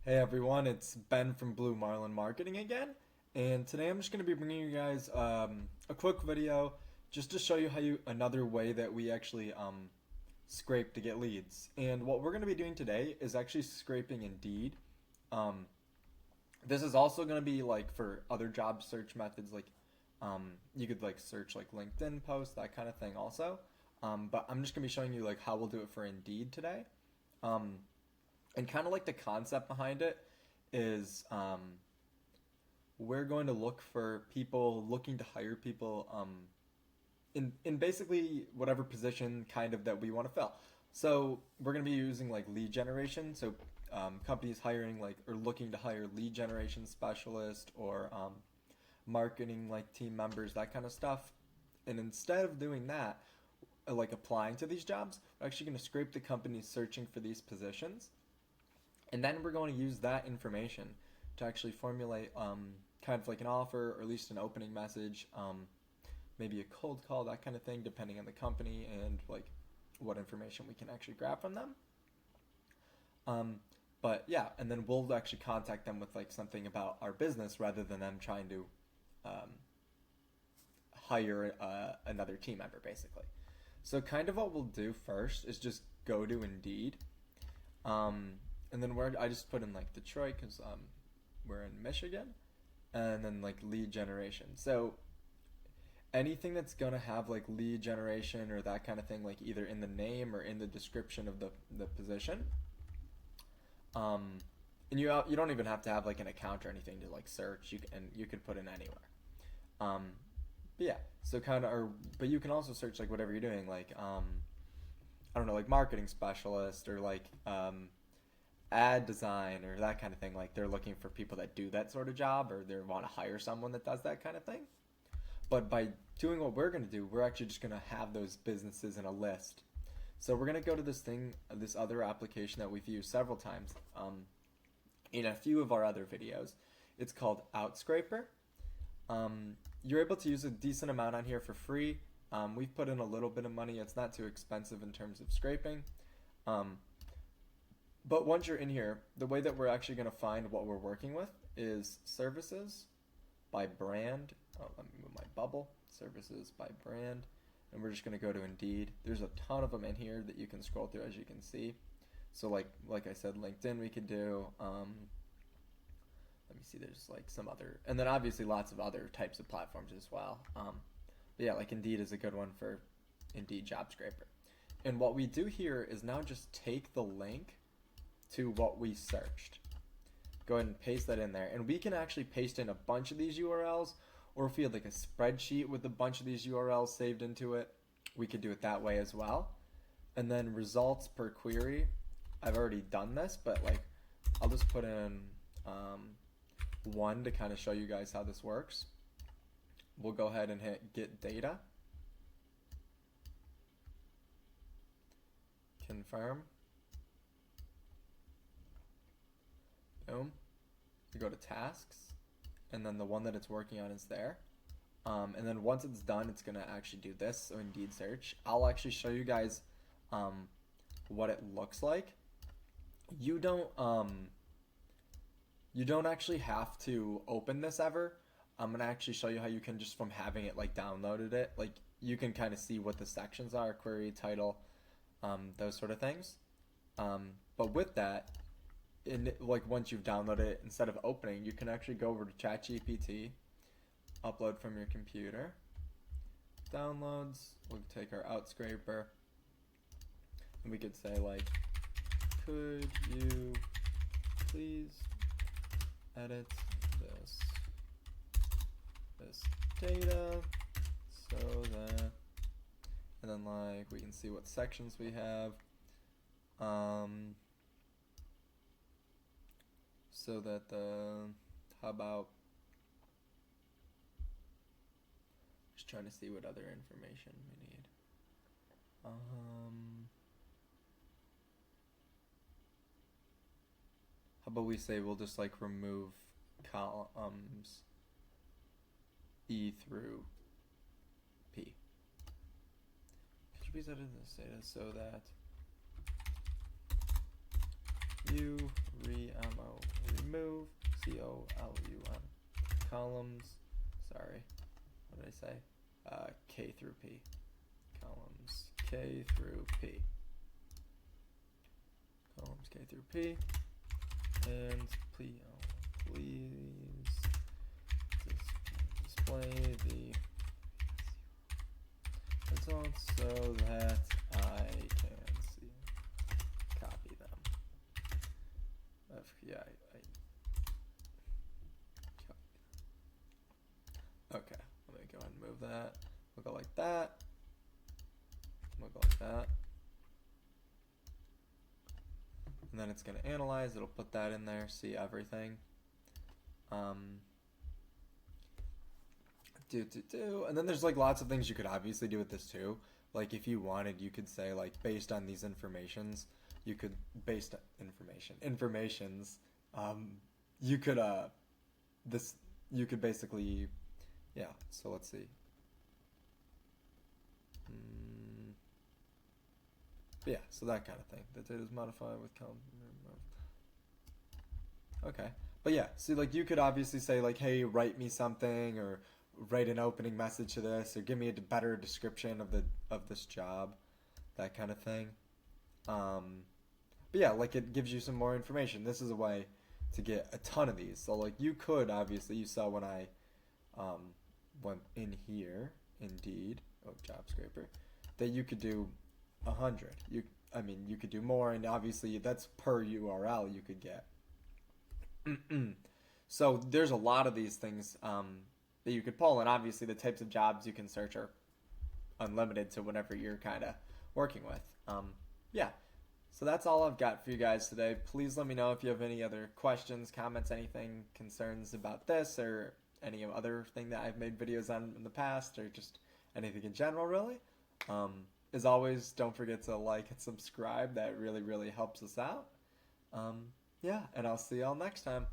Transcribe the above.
Hey everyone, it's Ben from Blue Marlin Marketing again, and today I'm just going to be bringing you guys a quick video just to show you another way that we actually scrape to get leads. And what we're going to be doing today is actually scraping Indeed. Um, this is also going to be like for other job search methods, like you could like search like LinkedIn posts, that kind of thing also. But I'm just going to be showing you like how we'll do it for Indeed today. Um, and kind of like the concept behind it is we're going to look for people looking to hire people in basically whatever position kind of that we want to fill. So we're going to be using like lead generation. So companies hiring like or looking to hire lead generation specialist or marketing like team members, that kind of stuff. And instead of doing that, like applying to these jobs, we're actually going to scrape the companies searching for these positions, and then we're going to use that information to actually formulate kind of like an offer or at least an opening message, maybe a cold call, that kind of thing, depending on the company and like what information we can actually grab from them. Um, but yeah, and then we'll actually contact them with like something about our business rather than them trying to um, hire another team member, basically. So kind of what we'll do first is just go to Indeed. Um, and then I just put in like Detroit because we're in Michigan, and then like lead generation. So anything that's gonna have like lead generation or that kind of thing, like either in the name or in the description of the position. Um, and you don't even have to have like an account or anything to like search. You could put in anywhere. Um, but yeah, so kind of, or but you can also search like whatever you're doing, like I don't know, like marketing specialist or like ad design or that kind of thing. Like they're looking for people that do that sort of job or they want to hire someone that does that kind of thing. But by doing what we're going to do, we're actually just going to have those businesses in a list. So we're going to go to this thing, this other application that we've used several times in a few of our other videos. It's called Outscraper. You're able to use a decent amount on here for free. We've put in a little bit of money. It's not too expensive in terms of scraping. Um, but once you're in here, the way that we're actually going to find what we're working with is services by brand. Oh, let me move my bubble. Services by brand. And we're just going to go to Indeed. There's a ton of them in here that you can scroll through, as you can see. So like I said, LinkedIn we could do. Let me see, there's like some other, and then obviously lots of other types of platforms as well. But yeah, like Indeed is a good one for Indeed Job Scraper. And what we do here is now just take the link to what we searched. Go ahead and paste that in there. And we can actually paste in a bunch of these URLs, or if we had like a spreadsheet with a bunch of these URLs saved into it, we could do it that way as well. And then results per query. I've already done this, but like I'll just put in one to kind of show you guys how this works. We'll go ahead and hit get data. Confirm. Boom. You go to tasks, and then the one that it's working on is there. And then once it's done, it's gonna actually do this. So Indeed search. I'll actually show you guys what it looks like. You don't actually have to open this ever. I'm gonna actually show you how you can just from having it like downloaded it, like you can kind of see what the sections are, query, title, those sort of things. But with that, like once you've downloaded it, instead of opening, you can actually go over to ChatGPT, upload from your computer, downloads. We'll take our Outscraper, and we could say like, could you please edit this data so that, and then like we can see what sections we have. So that how about, just trying to see what other information we need. How about we say we'll just like remove columns E through P. Could you please edit this data so that you re-ammo C-O-L-U-M. Columns, sorry, what did I say? K through P. Columns K through P. Columns K through P. And please display the results so that I can see. Copy them. Yeah, okay, let me go ahead and move that. We'll go like that. We'll go like that. And then it's going to analyze. It'll put that in there, see everything. And then there's like lots of things you could obviously do with this too. Like if you wanted, you could say like based on these informations, you could you could you could basically, yeah. So let's see. Yeah, so that kind of thing. The data is modified with column. Okay, but yeah, see, like you could obviously say like, hey, write me something, or write an opening message to this, or give me a better description of this job, that kind of thing. But yeah, like it gives you some more information. This is a way to get a ton of these. So like you could obviously, you saw when I went in here, Indeed, job scraper, that you could do 100. I mean, you could do more, and obviously that's per URL you could get. So there's a lot of these things that you could pull, and obviously the types of jobs you can search are unlimited to whatever you're kind of working with. Yeah, so that's all I've got for you guys today. Please let me know if you have any other questions, comments, anything, concerns about this, or any other thing that I've made videos on in the past, or just anything in general, really. As always, don't forget to like and subscribe. That really, really helps us out. Yeah, and I'll see y'all next time.